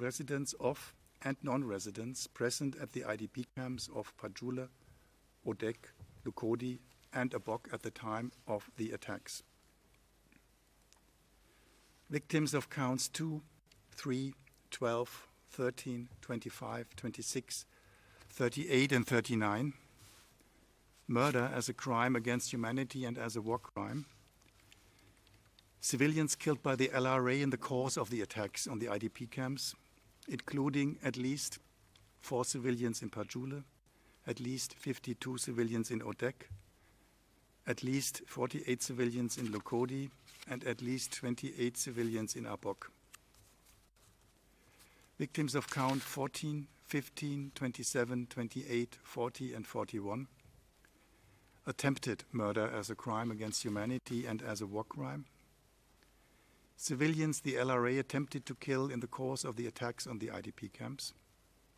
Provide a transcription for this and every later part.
residents of and non-residents present at the IDP camps of Pajula, Odek, Lukodi, and Abok at the time of the attacks. Victims of counts 2, 3, 12, 13, 25, 26, 38, and 39. Murder as a crime against humanity and as a war crime. Civilians killed by the LRA in the course of the attacks on the IDP camps, including at least 4 civilians in Pajula, at least 52 civilians in Odek, at least 48 civilians in Lukodi, and at least 28 civilians in Abok. Victims of count 14, 15, 27, 28, 40, and 41. Attempted murder as a crime against humanity and as a war crime. Civilians the LRA attempted to kill in the course of the attacks on the IDP camps,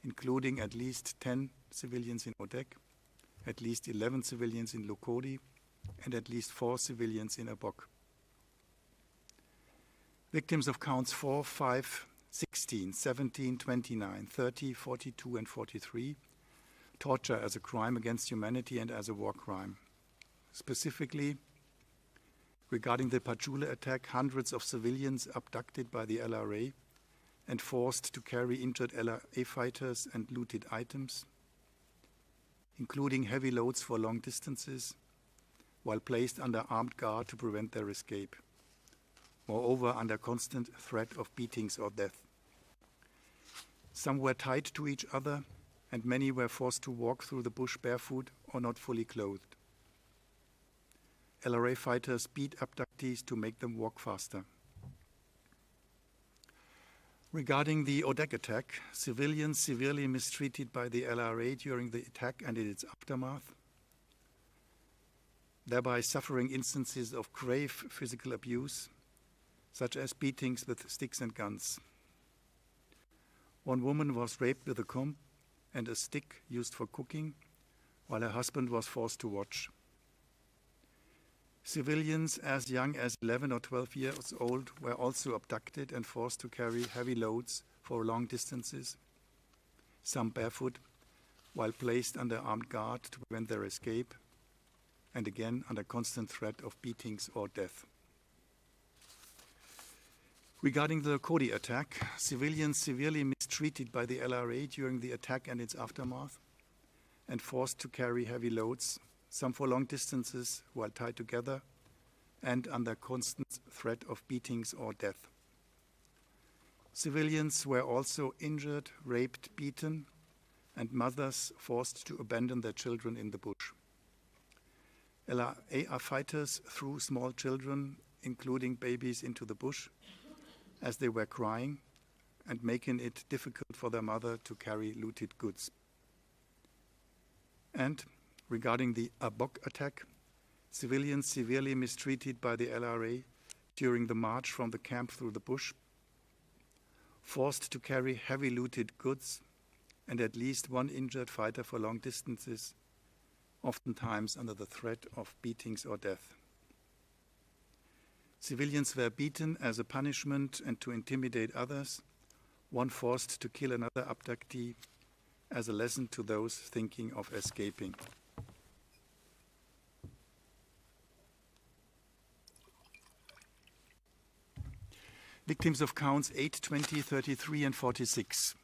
including at least 10 civilians in Odek, at least 11 civilians in Lukodi, and at least 4 civilians in Abok. Victims of counts 4, 5, 16, 17, 29, 30, 42, and 43. Torture as a crime against humanity and as a war crime. Specifically, regarding the Pajula attack, hundreds of civilians abducted by the LRA and forced to carry injured LRA fighters and looted items, including heavy loads for long distances, while placed under armed guard to prevent their escape. Moreover, under constant threat of beatings or death. Some were tied to each other, and many were forced to walk through the bush barefoot or not fully clothed. LRA fighters beat abductees to make them walk faster. Regarding the Odek attack, civilians severely mistreated by the LRA during the attack and in its aftermath, thereby suffering instances of grave physical abuse, such as beatings with sticks and guns. One woman was raped with a comb and a stick used for cooking, while her husband was forced to watch. Civilians as young as 11 or 12 years old were also abducted and forced to carry heavy loads for long distances, some barefoot, while placed under armed guard to prevent their escape, and again under constant threat of beatings or death. Regarding the Lukodi attack, civilians severely mistreated by the LRA during the attack and its aftermath, and forced to carry heavy loads, some for long distances while tied together, and under constant threat of beatings or death. Civilians were also injured, raped, beaten, and mothers forced to abandon their children in the bush. LRA fighters threw small children, including babies, into the bush as they were crying and making it difficult for their mother to carry looted goods. And regarding the Abok attack, civilians severely mistreated by the LRA during the march from the camp through the bush, forced to carry heavy looted goods, and at least one injured fighter for long distances, oftentimes under the threat of beatings or death. Civilians were beaten as a punishment and to intimidate others, one forced to kill another abductee as a lesson to those thinking of escaping. Victims of counts 8, 20, 33, and 46.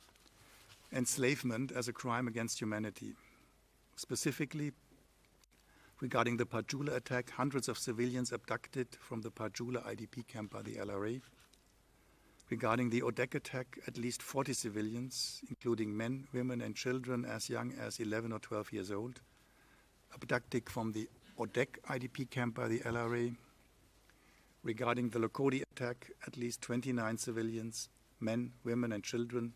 Enslavement as a crime against humanity. Specifically, regarding the Pajula attack, hundreds of civilians abducted from the Pajula IDP camp by the LRA. Regarding the Odek attack, at least 40 civilians, including men, women, and children as young as 11 or 12 years old, abducted from the Odek IDP camp by the LRA. Regarding the Lukodi attack, at least 29 civilians, men, women, and children,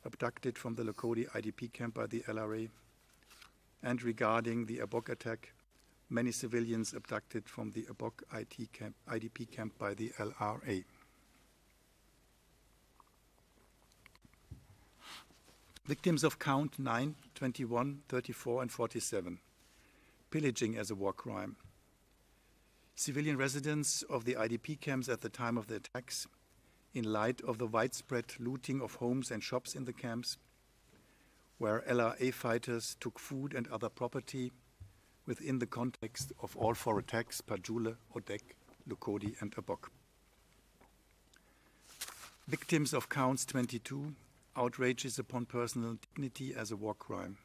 abducted from the Lukodi IDP camp by the LRA. And regarding the Abok attack, many civilians abducted from the Abok IDP camp by the LRA. Victims of count 9, 21, 34, and 47. Pillaging as a war crime. Civilian residents of the IDP camps at the time of the attacks, in light of the widespread looting of homes and shops in the camps, where LRA fighters took food and other property within the context of all four attacks, Pajule, Odek, Lukodi, and Abok. Victims of counts 22, outrages upon personal dignity as a war crime.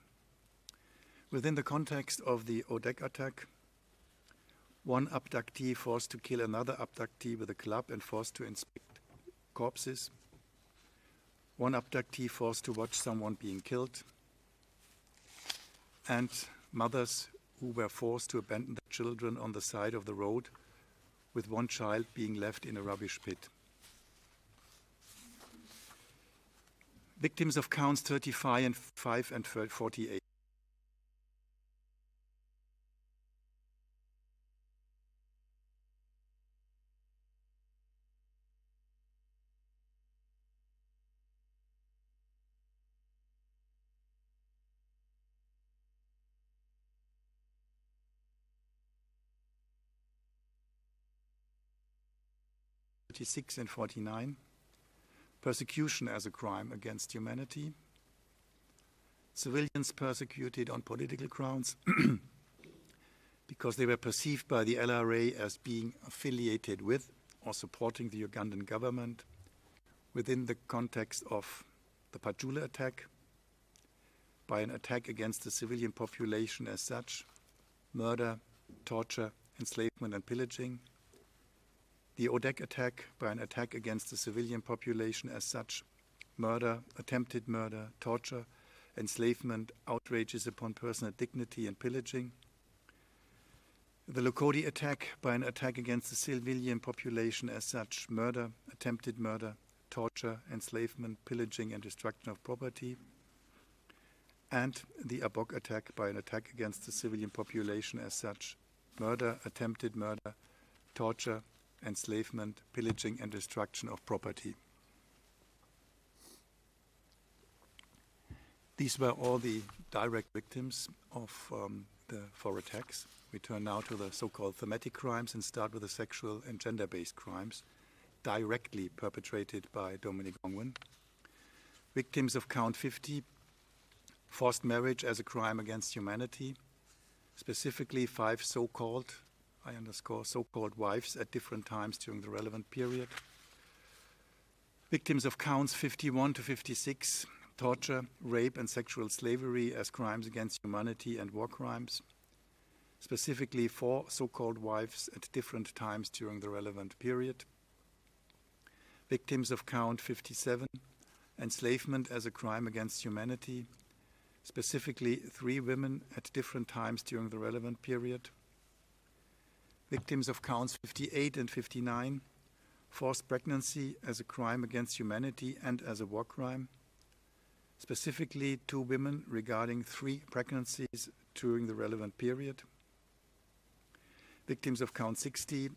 Within the context of the Odek attack, one abductee forced to kill another abductee with a club and forced to inspect corpses. One abductee forced to watch someone being killed. And mothers who were forced to abandon their children on the side of the road, with one child being left in a rubbish pit. Victims of counts 35 and 48. And 49, persecution as a crime against humanity, civilians persecuted on political grounds because they were perceived by the LRA as being affiliated with or supporting the Ugandan government within the context of the Pajule attack, by an attack against the civilian population as such, murder, torture, enslavement and pillaging, the Odek attack by an attack against the civilian population as such, murder, attempted murder, torture, enslavement, outrages upon personal dignity and pillaging. The Lukodi attack by an attack against the civilian population as such, murder, attempted murder, torture, enslavement, pillaging and destruction of property. And the Abok attack by an attack against the civilian population as such, murder, attempted murder, torture, enslavement, pillaging and destruction of property. These were all the direct victims of the four attacks. We turn now to the so-called thematic crimes and start with the sexual and gender-based crimes directly perpetrated by Dominic Ongwen. Victims of count 50, forced marriage as a crime against humanity, specifically 5 so-called wives at different times during the relevant period. Victims of counts 51 to 56, torture, rape and sexual slavery as crimes against humanity and war crimes. Specifically 4 so-called wives at different times during the relevant period. Victims of count 57, enslavement as a crime against humanity. Specifically 3 women at different times during the relevant period. Victims of counts 58 and 59, forced pregnancy as a crime against humanity and as a war crime. Specifically 2 women regarding 3 pregnancies during the relevant period. Victims of count 60,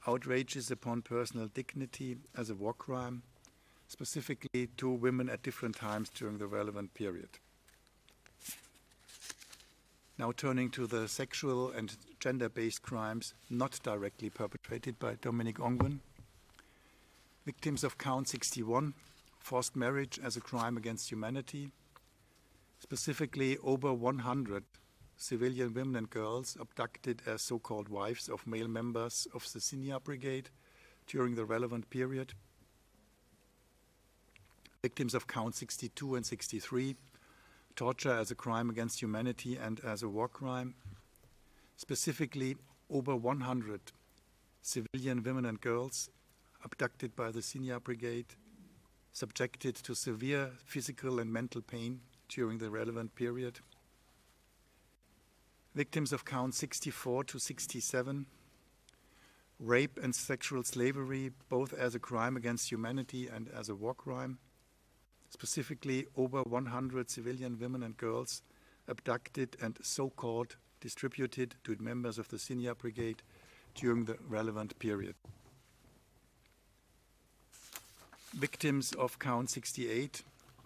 outrages upon personal dignity as a war crime. Specifically 2 women at different times during the relevant period. Now turning to the sexual and gender-based crimes not directly perpetrated by Dominic Ongwen. Victims of count 61, forced marriage as a crime against humanity. Specifically over 100 civilian women and girls abducted as so-called wives of male members of the Senior Brigade during the relevant period. Victims of count 62 and 63, torture as a crime against humanity and as a war crime. Specifically, over 100 civilian women and girls abducted by the Senior Brigade, subjected to severe physical and mental pain during the relevant period. Victims of count 64 to 67, rape and sexual slavery, both as a crime against humanity and as a war crime. Specifically, over 100 civilian women and girls abducted and so-called distributed to members of the Senior Brigade during the relevant period. Victims of count 68,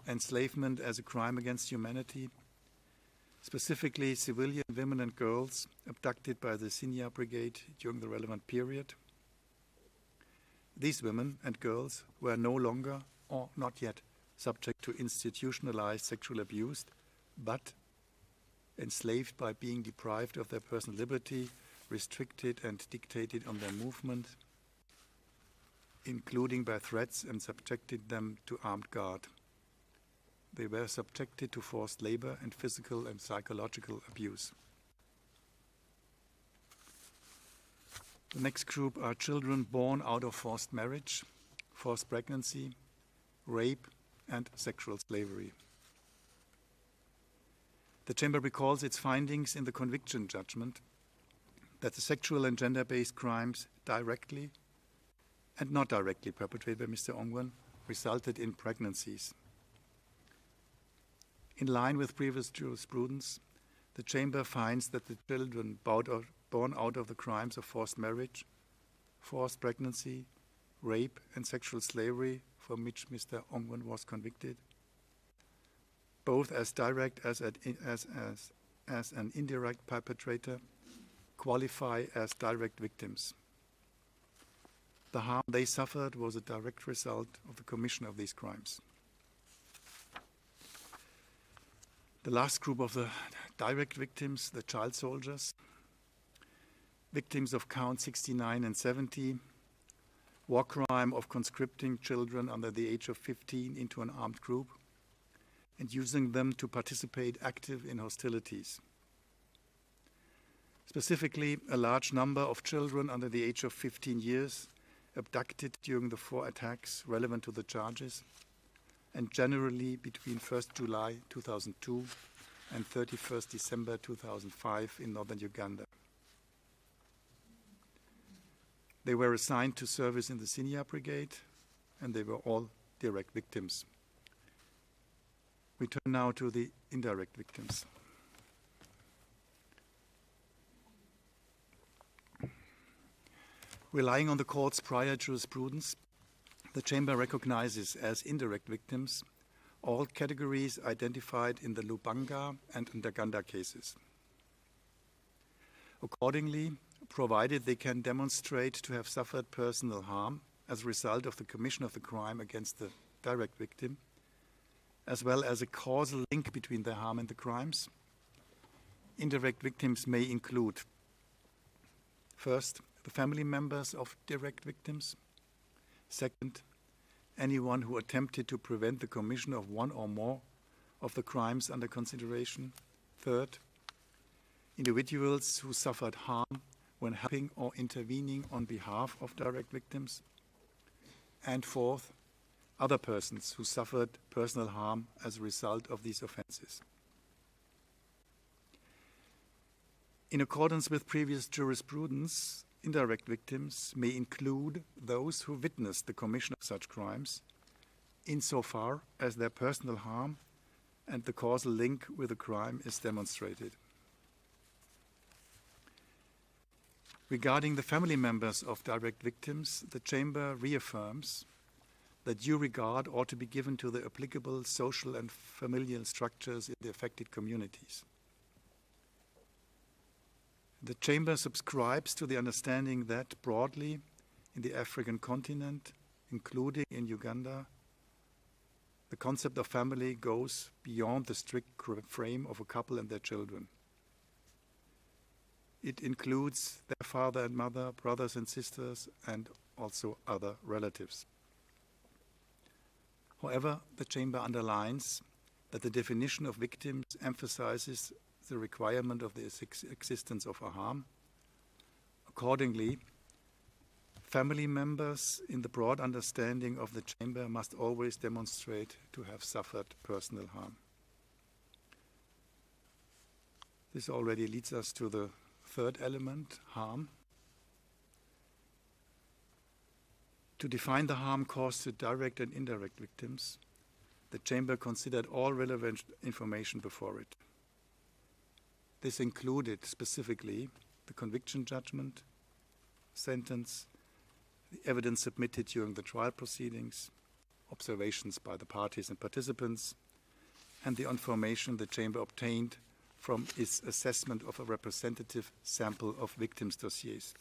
enslavement as a crime against humanity. Specifically, civilian women and girls abducted by the Senior Brigade during the relevant period. These women and girls were no longer or not yet subject to institutionalized sexual abuse, but enslaved by being deprived of their personal liberty, restricted and dictated on their movement, including by threats, and subjected them to armed guard. They were subjected to forced labor and physical and psychological abuse. The next group are children born out of forced marriage, forced pregnancy, rape, and sexual slavery. The Chamber recalls its findings in the conviction judgment that the sexual and gender-based crimes directly and not directly perpetrated by Mr. Ongwen resulted in pregnancies. In line with previous jurisprudence, the Chamber finds that the children born out of the crimes of forced marriage, forced pregnancy, rape, and sexual slavery from which Mr. Ongwen was convicted, both as direct as an indirect perpetrator, qualify as direct victims. The harm they suffered was a direct result of the commission of these crimes. The last group of the direct victims, the child soldiers, victims of count 69 and 70, war crime of conscripting children under the age of 15 into an armed group and using them to participate active in hostilities. Specifically, a large number of children under the age of 15 years abducted during the 4 attacks relevant to the charges, and generally between 1st July 2002 and 31st December 2005 in Northern Uganda. They were assigned to service in the Senior Brigade, and they were all direct victims. We turn now to the indirect victims. Relying on the court's prior jurisprudence, the Chamber recognizes as indirect victims all categories identified in the Lubanga and Ndaganda cases. Accordingly, provided they can demonstrate to have suffered personal harm as a result of the commission of the crime against the direct victim, as well as a causal link between the harm and the crimes, indirect victims may include, first, the family members of direct victims. Second, anyone who attempted to prevent the commission of one or more of the crimes under consideration. Third, individuals who suffered harm when helping or intervening on behalf of direct victims. And fourth, other persons who suffered personal harm as a result of these offenses. In accordance with previous jurisprudence, indirect victims may include those who witnessed the commission of such crimes, insofar as their personal harm and the causal link with the crime is demonstrated. Regarding the family members of direct victims, the Chamber reaffirms that due regard ought to be given to the applicable social and familial structures in the affected communities. The Chamber subscribes to the understanding that, broadly, in the African continent, including in Uganda, the concept of family goes beyond the strict frame of a couple and their children. It includes their father and mother, brothers and sisters, and also other relatives. However, the Chamber underlines that the definition of victims emphasizes the requirement of the existence of a harm. Accordingly, family members in the broad understanding of the Chamber must always demonstrate to have suffered personal harm. This already leads us to the third element, harm. To define the harm caused to direct and indirect victims, the Chamber considered all relevant information before it. This included specifically the conviction judgment, sentence, the evidence submitted during the trial proceedings, observations by the parties and participants, and the information the Chamber obtained from its assessment of a representative sample of victims' dossiers.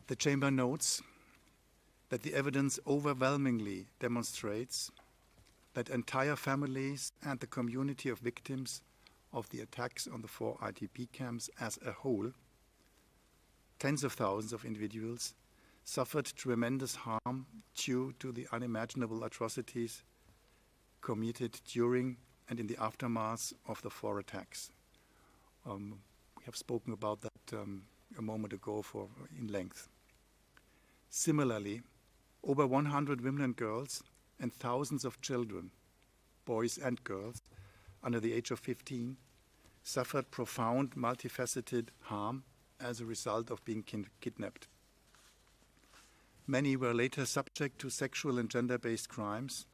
The Chamber notes that the evidence overwhelmingly demonstrates that entire families and the community of victims of the attacks on the 4 IDP camps as a whole, tens of thousands of individuals, suffered tremendous harm due to the unimaginable atrocities committed during and in the aftermath of the 4 attacks. We have spoken about that a moment ago in length. Similarly, over 100 women and girls and thousands of children, boys and girls, under the age of 15, suffered profound multifaceted harm as a result of being kidnapped. Many were later subject to sexual and gender-based crimes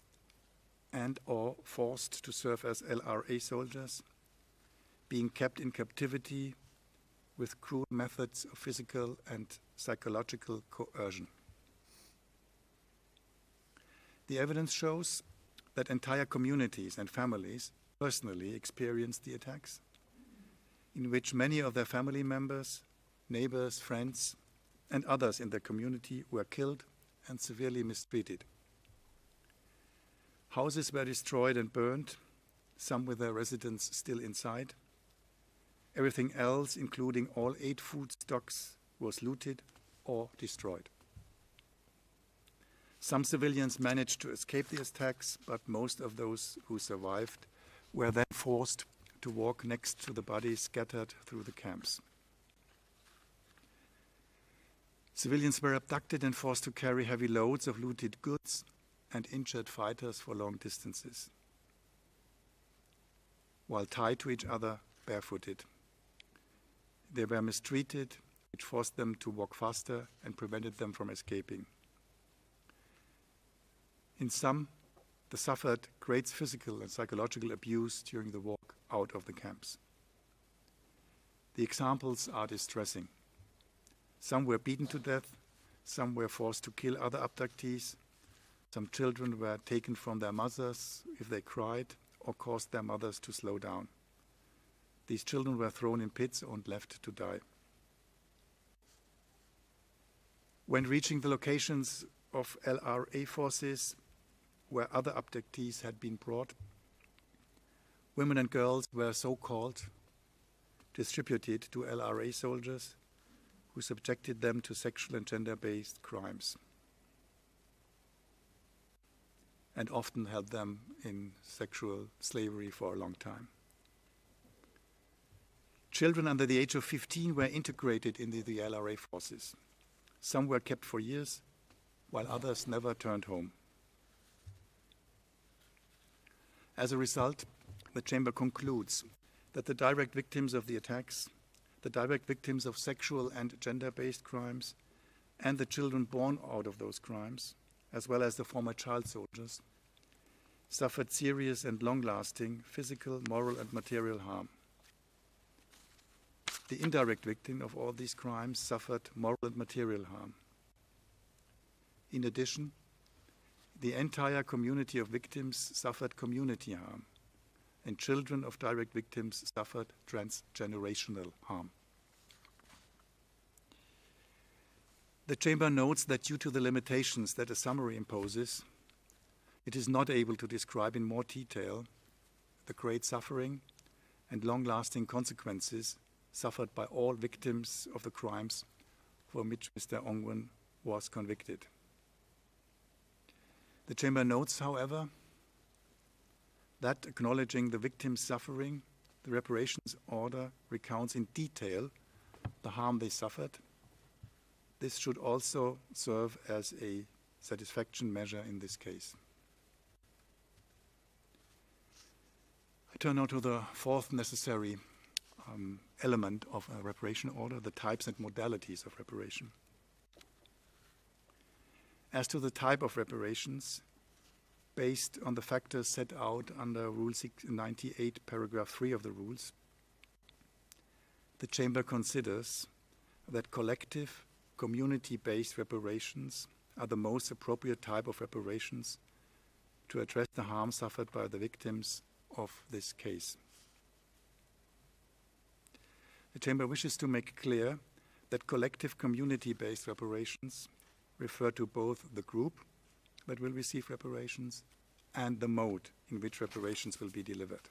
and or forced to serve as LRA soldiers, being kept in captivity with cruel methods of physical and psychological coercion. The evidence shows that entire communities and families personally experienced the attacks, in which many of their family members, neighbors, friends, and others in their community were killed and severely mistreated. Houses were destroyed and burned, some with their residents still inside. Everything else, including all 8 food stocks, was looted or destroyed. Some civilians managed to escape the attacks, but most of those who survived were then forced to walk next to the bodies scattered through the camps. Civilians were abducted and forced to carry heavy loads of looted goods and injured fighters for long distances, while tied to each other barefooted. They were mistreated, which forced them to walk faster and prevented them from escaping. In some, they suffered great physical and psychological abuse during the walk out of the camps. The examples are distressing. Some were beaten to death, some were forced to kill other abductees, some children were taken from their mothers if they cried or caused their mothers to slow down. These children were thrown in pits and left to die. When reaching the locations of LRA forces where other abductees had been brought, women and girls were so-called distributed to LRA soldiers who subjected them to sexual and gender-based crimes and often held them in sexual slavery for a long time. Children under the age of 15 were integrated into the LRA forces. Some were kept for years, while others never turned home. As a result, the Chamber concludes that the direct victims of the attacks, the direct victims of sexual and gender-based crimes, and the children born out of those crimes, as well as the former child soldiers, suffered serious and long-lasting physical, moral, and material harm. The indirect victim of all these crimes suffered moral and material harm. In addition, the entire community of victims suffered community harm, and children of direct victims suffered transgenerational harm. The Chamber notes that due to the limitations that a summary imposes, it is not able to describe in more detail the great suffering and long-lasting consequences suffered by all victims of the crimes for which Mr. Ongwen was convicted. The Chamber notes, however, that acknowledging the victims' suffering, the reparations order recounts in detail the harm they suffered. This should also serve as a satisfaction measure in this case. I turn now to the fourth necessary element of a reparation order, the types and modalities of reparation. As to the type of reparations, based on the factors set out under Rule 98, paragraph 3 of the rules, the Chamber considers that collective, community-based reparations are the most appropriate type of reparations to address the harm suffered by the victims of this case. The Chamber wishes to make clear that collective community-based reparations refer to both the group that will receive reparations and the mode in which reparations will be delivered.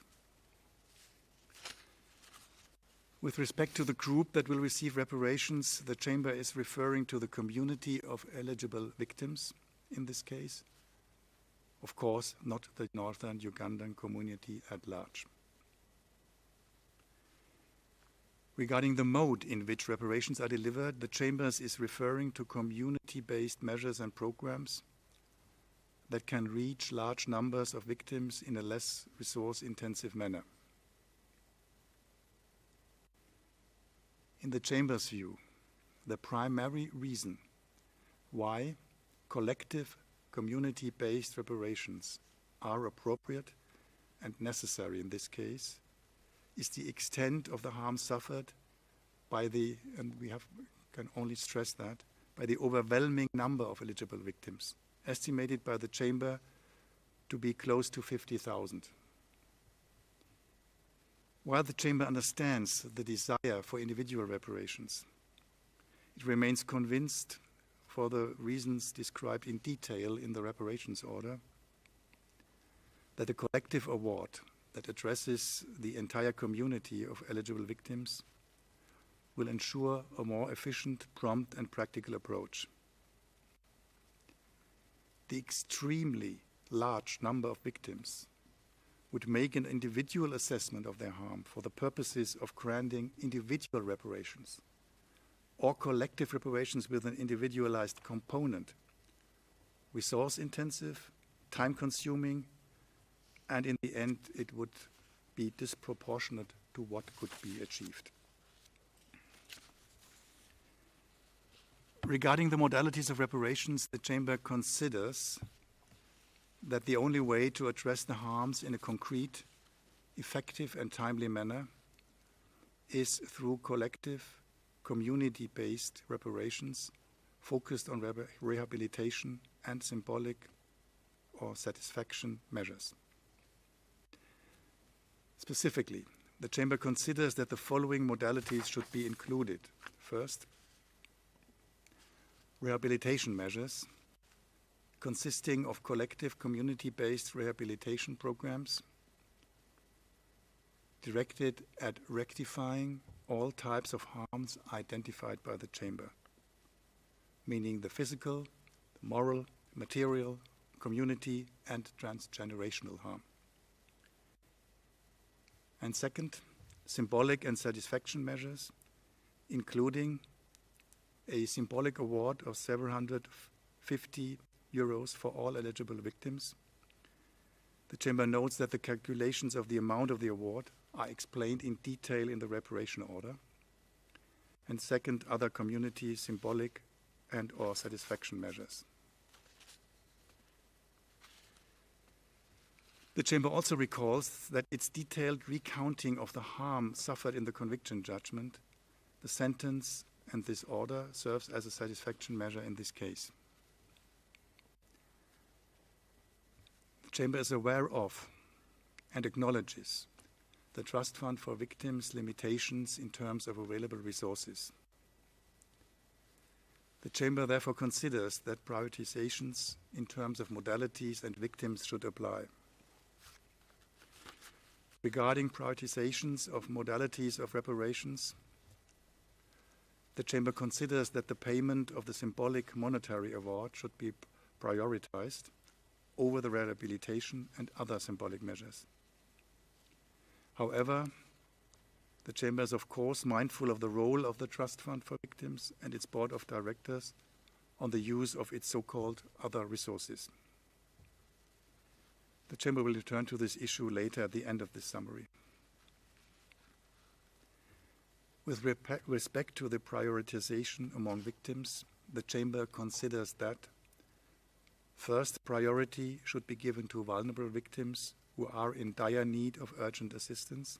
With respect to the group that will receive reparations, the Chamber is referring to the community of eligible victims in this case. Of course, not the Northern Ugandan community at large. Regarding the mode in which reparations are delivered, the Chamber is referring to community-based measures and programs that can reach large numbers of victims in a less resource-intensive manner. In the Chamber's view, the primary reason why collective community-based reparations are appropriate and necessary in this case is the extent of the harm suffered by the, and we can only stress that, by the overwhelming number of eligible victims, estimated by the Chamber to be close to 50,000. While the Chamber understands the desire for individual reparations, it remains convinced, for the reasons described in detail in the reparations order, that a collective award that addresses the entire community of eligible victims will ensure a more efficient, prompt, and practical approach. The extremely large number of victims would make an individual assessment of their harm for the purposes of granting individual reparations or collective reparations with an individualized component resource-intensive, time-consuming, and in the end it would be disproportionate to what could be achieved. Regarding the modalities of reparations, the Chamber considers that the only way to address the harms in a concrete, effective, and timely manner is through collective, community-based reparations focused on rehabilitation and symbolic or satisfaction measures. Specifically, the Chamber considers that the following modalities should be included. First, rehabilitation measures consisting of collective community-based rehabilitation programs directed at rectifying all types of harms identified by the Chamber, meaning the physical, the moral, material, community, and transgenerational harm. And second, symbolic and satisfaction measures, including a symbolic award of 750 euros for all eligible victims. The Chamber notes that the calculations of the amount of the award are explained in detail in the reparation order. And second, other community, symbolic, and/or satisfaction measures. The Chamber also recalls that its detailed recounting of the harm suffered in the conviction judgment, the sentence, and this order serves as a satisfaction measure in this case. The Chamber is aware of and acknowledges the Trust Fund for Victims' limitations in terms of available resources. The Chamber therefore considers that prioritizations in terms of modalities and victims should apply. Regarding prioritizations of modalities of reparations, the Chamber considers that the payment of the symbolic monetary award should be prioritized over the rehabilitation and other symbolic measures. However, the Chamber is of course mindful of the role of the Trust Fund for Victims and its Board of Directors on the use of its so-called other resources. The Chamber will return to this issue later at the end of this summary. With respect to the prioritization among victims, the Chamber considers that first priority should be given to vulnerable victims who are in dire need of urgent assistance.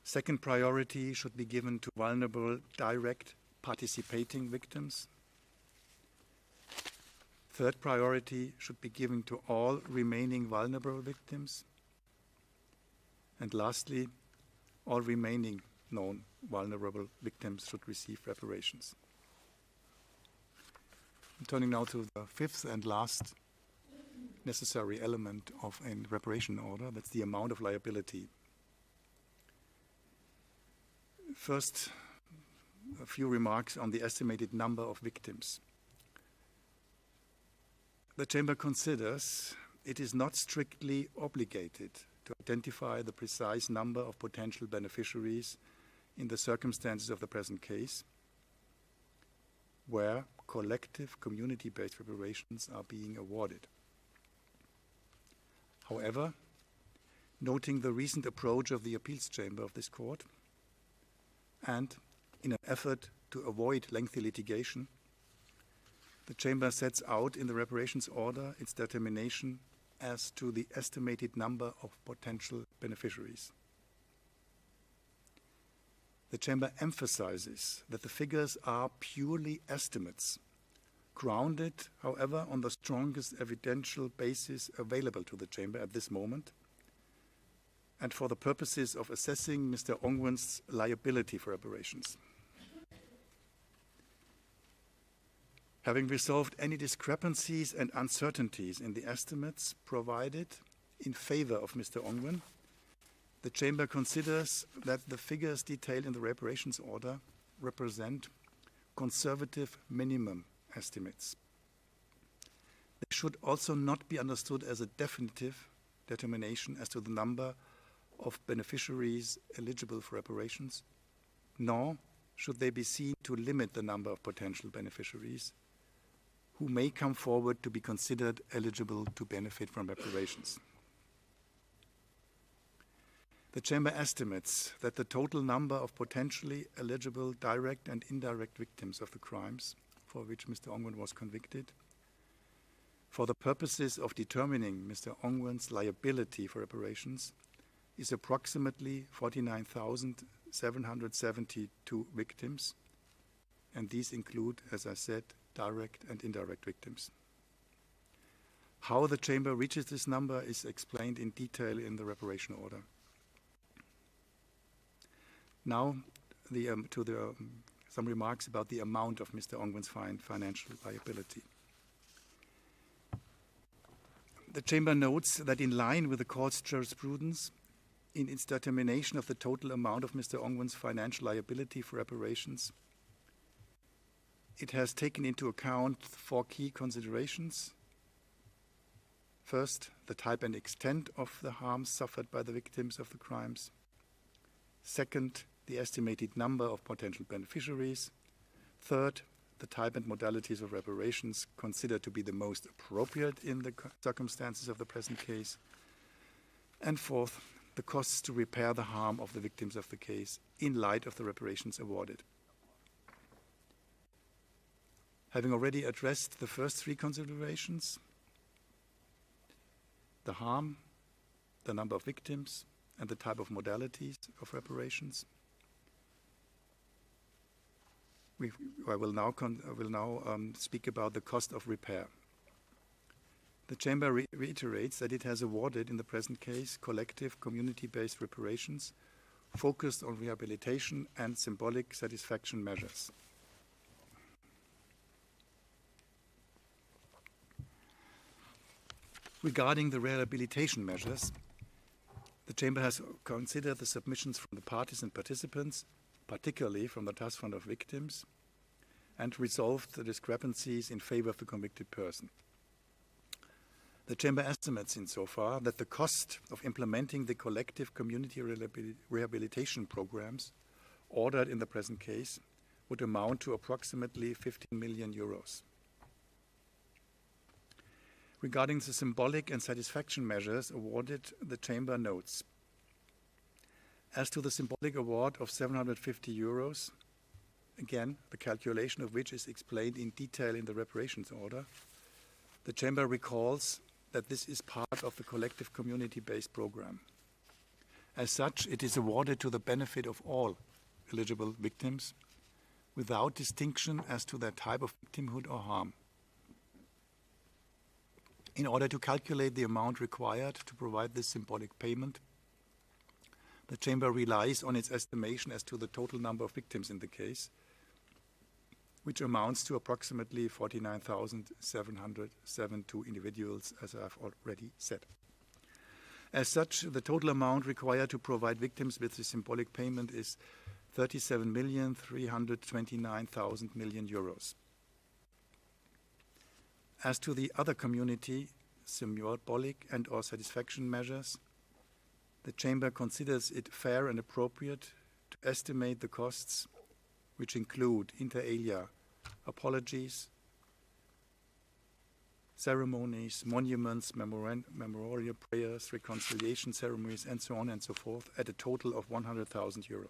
Second priority should be given to vulnerable direct participating victims. Third priority should be given to all remaining vulnerable victims. And lastly, all remaining known vulnerable victims should receive reparations. I'm turning now to the fifth and last necessary element of a reparation order. That's the amount of liability. First, a few remarks on the estimated number of victims. The Chamber considers it is not strictly obligated to identify the precise number of potential beneficiaries in the circumstances of the present case, where collective community-based reparations are being awarded. However, noting the recent approach of the Appeals Chamber of this Court, and in an effort to avoid lengthy litigation, the Chamber sets out in the reparations order its determination as to the estimated number of potential beneficiaries. The Chamber emphasizes that the figures are purely estimates, grounded, however, on the strongest evidential basis available to the Chamber at this moment, and for the purposes of assessing Mr. Ongwen's liability for reparations. Having resolved any discrepancies and uncertainties in the estimates provided in favor of Mr. Ongwen, the Chamber considers that the figures detailed in the reparations order represent conservative minimum estimates. They should also not be understood as a definitive determination as to the number of beneficiaries eligible for reparations, nor should they be seen to limit the number of potential beneficiaries who may come forward to be considered eligible to benefit from reparations. The Chamber estimates that the total number of potentially eligible direct and indirect victims of the crimes for which Mr. Ongwen was convicted, for the purposes of determining Mr. Ongwen's liability for reparations, is approximately 49,772 victims, and these include, as I said, direct and indirect victims. How the Chamber reaches this number is explained in detail in the reparation order. Now, some remarks about the amount of Mr. Ongwen's financial liability. The Chamber notes that in line with the Court's jurisprudence, in its determination of the total amount of Mr. Ongwen's financial liability for reparations, it has taken into account four key considerations. First, the type and extent of the harms suffered by the victims of the crimes. Second, the estimated number of potential beneficiaries. Third, the type and modalities of reparations considered to be the most appropriate in the circumstances of the present case. And fourth, the costs to repair the harm of the victims of the case in light of the reparations awarded. Having already addressed the first three considerations, the harm, the number of victims, and the type of modalities of reparations, I will now speak about the cost of repair. The Chamber reiterates that it has awarded, in the present case, collective community-based reparations focused on rehabilitation and symbolic satisfaction measures. Regarding the rehabilitation measures, the Chamber has considered the submissions from the parties and participants, particularly from the Trust Fund of Victims, and resolved the discrepancies in favor of the convicted person. The Chamber estimates insofar that the cost of implementing the collective community rehabilitation programs ordered in the present case would amount to approximately 15 million euros. Regarding the symbolic and satisfaction measures awarded, the Chamber notes: as to the symbolic award of 750 euros, again, the calculation of which is explained in detail in the reparations order, the Chamber recalls that this is part of the collective community-based program. As such, it is awarded to the benefit of all eligible victims without distinction as to their type of victimhood or harm. In order to calculate the amount required to provide this symbolic payment, The Chamber relies on its estimation as to the total number of victims in the case, which amounts to approximately 49,772 individuals, as I've already said. As such, the total amount required to provide victims with the symbolic payment is 37,329,000 million euros. As to the other community, symbolic and/or satisfaction measures, the Chamber considers it fair and appropriate to estimate the costs, which include, inter alia, apologies, ceremonies, monuments, memorial prayers, reconciliation ceremonies, and so on and so forth, at a total of 100,000 euro.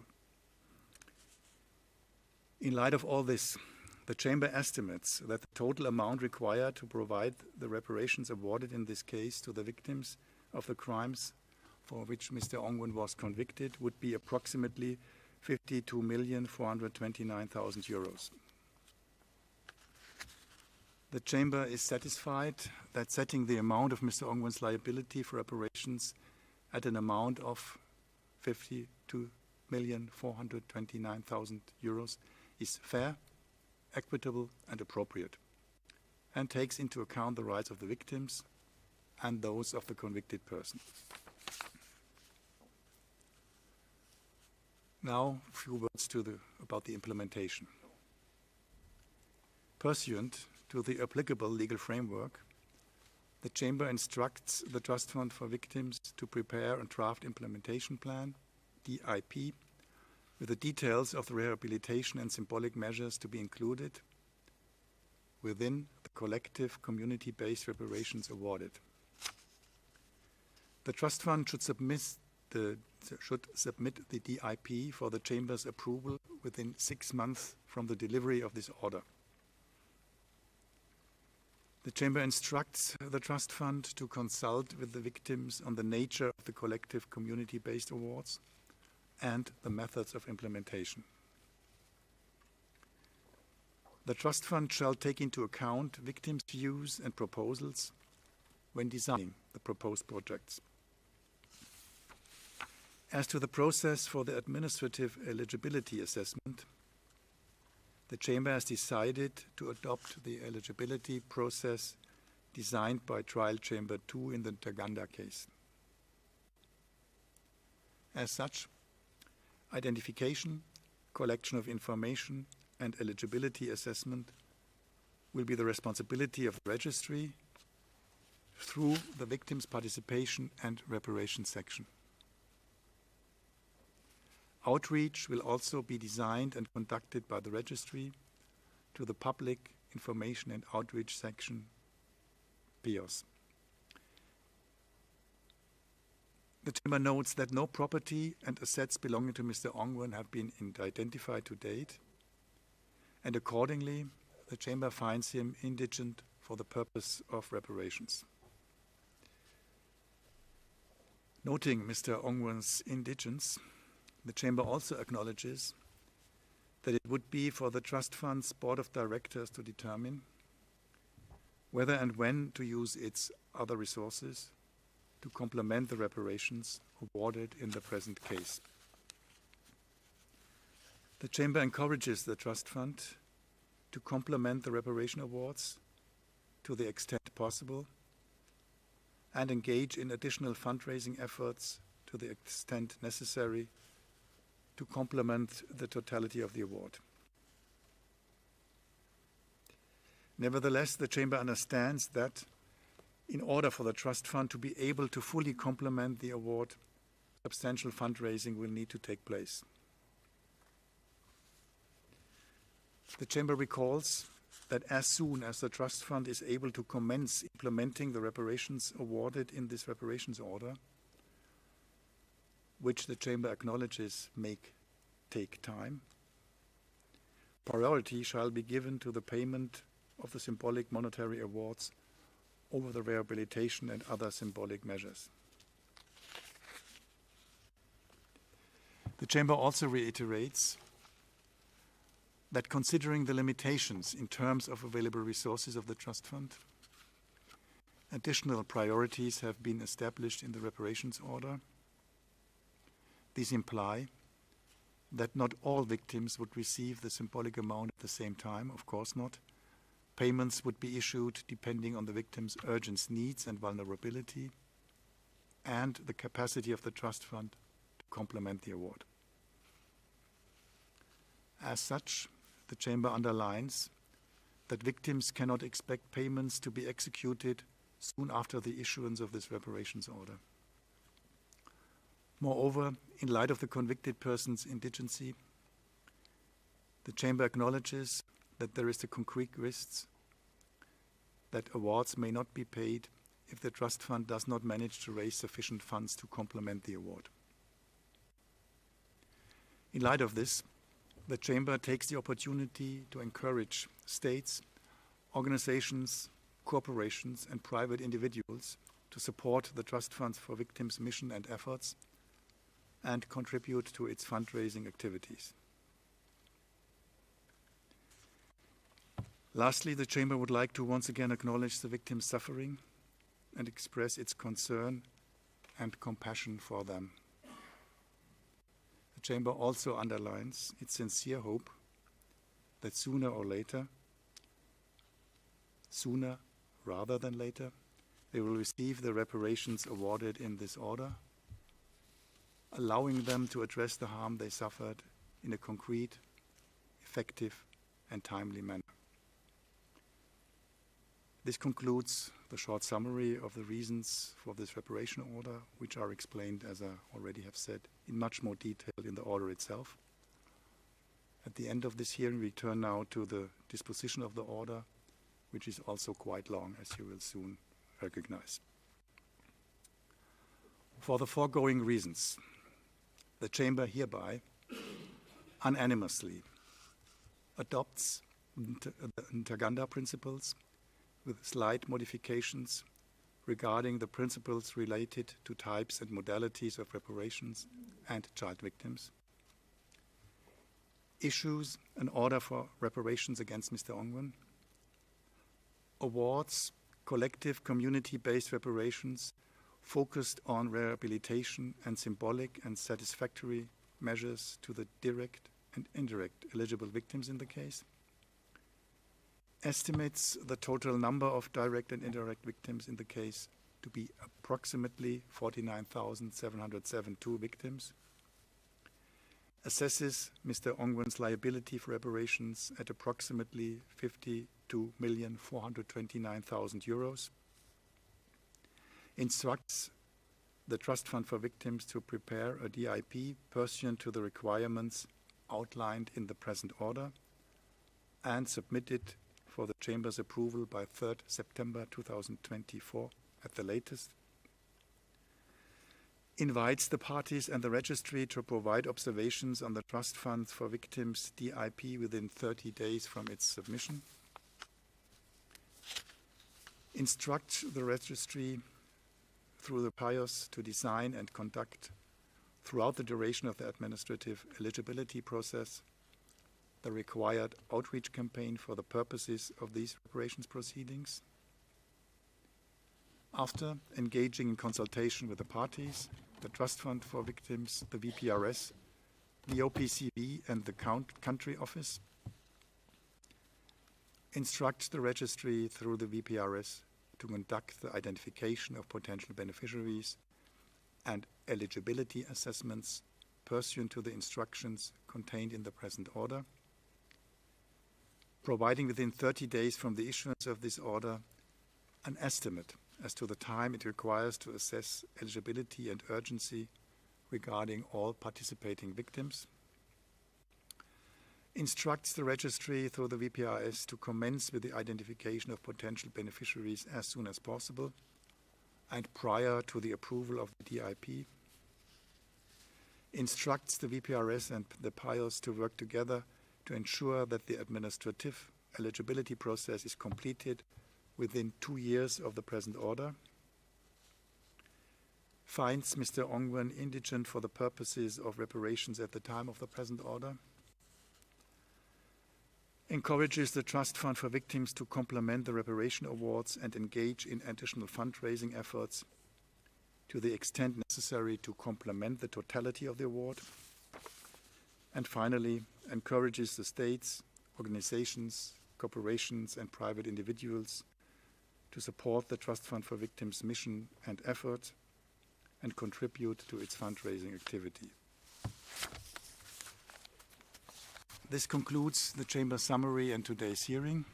In light of all this, the Chamber estimates that the total amount required to provide the reparations awarded in this case to the victims of the crimes for which Mr. Ongwen was convicted would be approximately 52,429,000 euros. The Chamber is satisfied that setting the amount of Mr. Ongwen's liability for reparations at an amount of 52,429,000 euros is fair, equitable, and appropriate, and takes into account the rights of the victims and those of the convicted person. Now, a few words about the implementation. Pursuant to the applicable legal framework, the Chamber instructs the Trust Fund for Victims to prepare a draft implementation plan, DIP, with the details of the rehabilitation and symbolic measures to be included within the collective community-based reparations awarded. The Trust Fund should submit the DIP for the Chamber's approval within 6 months from the delivery of this order. The Chamber instructs the Trust Fund to consult with the victims on the nature of the collective community-based awards and the methods of implementation. The Trust Fund shall take into account victims' views and proposals when designing the proposed projects. As to the process for the administrative eligibility assessment, the Chamber has decided to adopt the eligibility process designed by Trial Chamber 2 in the Uganda case. As such, identification, collection of information, and eligibility assessment will be the responsibility of the registry through the victims' participation and reparation section. Outreach will also be designed and conducted by the registry to the Public Information and Outreach Section, PIOS. The Chamber notes that no property and assets belonging to Mr. Ongwen have been identified to date, and accordingly, the Chamber finds him indigent for the purpose of reparations. Noting Mr. Ongwen's indigence, the Chamber also acknowledges that it would be for the Trust Fund's Board of Directors to determine whether and when to use its other resources to complement the reparations awarded in the present case. The Chamber encourages the Trust Fund to complement the reparation awards to the extent possible and engage in additional fundraising efforts to the extent necessary to complement the totality of the award. Nevertheless, the Chamber understands that in order for the Trust Fund to be able to fully complement the award, substantial fundraising will need to take place. The Chamber recalls that as soon as the Trust Fund is able to commence implementing the reparations awarded in this reparations order, which the Chamber acknowledges may take time, priority shall be given to the payment of the symbolic monetary awards over the rehabilitation and other symbolic measures. The Chamber also reiterates that considering the limitations in terms of available resources of the Trust Fund, additional priorities have been established in the reparations order. These imply that not all victims would receive the symbolic amount at the same time, of course not. Payments would be issued depending on the victim's urgent needs and vulnerability and the capacity of the trust fund to complement the award. As such, the Chamber underlines that victims cannot expect payments to be executed soon after the issuance of this reparations order. Moreover, in light of the convicted person's indigency, the Chamber acknowledges that there is a concrete risk that awards may not be paid if the trust fund does not manage to raise sufficient funds to complement the award. In light of this, the Chamber takes the opportunity to encourage states, organizations, corporations, and private individuals to support the Trust Funds for Victims' mission and efforts and contribute to its fundraising activities. Lastly, the Chamber would like to once again acknowledge the victims' suffering and express its concern and compassion for them. The Chamber also underlines its sincere hope that sooner rather than later, they will receive the reparations awarded in this order, allowing them to address the harm they suffered in a concrete, effective, and timely manner. This concludes the short summary of the reasons for this reparation order, which are explained, as I already have said, in much more detail in the order itself. At the end of this hearing, we turn now to the disposition of the order, which is also quite long, as you will soon recognize. For the foregoing reasons, the Chamber hereby unanimously adopts the Uganda principles with slight modifications regarding the principles related to types and modalities of reparations and child victims, issues an order for reparations against Mr. Ongwen, awards collective community-based reparations focused on rehabilitation and symbolic and satisfactory measures to the direct and indirect eligible victims in the case, estimates the total number of direct and indirect victims in the case to be approximately 49,772 victims, assesses Mr. Ongwen's liability for reparations at approximately 52,429,000 euros, instructs the Trust Fund for Victims to prepare a DIP pursuant to the requirements outlined in the present order, and submit it for the Chamber's approval by 3rd September 2024 at the latest, invites the parties and the registry to provide observations on the Trust Funds for Victims DIP within 30 days from its submission, instructs the registry through the PIOS to design and conduct throughout the duration of the administrative eligibility process the required outreach campaign for the purposes of these reparations proceedings. After engaging in consultation with the parties, the Trust Fund for Victims, the VPRS, the OPCV, and the country office, instructs the registry through the VPRS to conduct the identification of potential beneficiaries and eligibility assessments pursuant to the instructions contained in the present order, providing within 30 days from the issuance of this order an estimate as to the time it requires to assess eligibility and urgency regarding all participating victims, instructs the registry through the VPRS to commence with the identification of potential beneficiaries as soon as possible and prior to the approval of the DIP, instructs the VPRS and the PIOS to work together to ensure that the administrative eligibility process is completed within 2 years of the present order, finds Mr. Ongwen indigent for the purposes of reparations at the time of the present order, encourages the Trust Fund for Victims to complement the reparation awards and engage in additional fundraising efforts, to the extent necessary to complement the totality of the award. And finally, encourages the states, organizations, corporations, and private individuals to support the Trust Fund for Victims' mission and effort and contribute to its fundraising activity. This concludes the Chamber summary and today's hearing.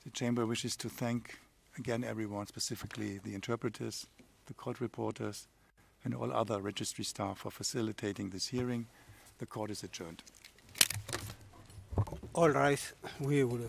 The Chamber wishes to thank again everyone, specifically the interpreters, the court reporters, and all other registry staff for facilitating this hearing. The court is adjourned. All rise. We will.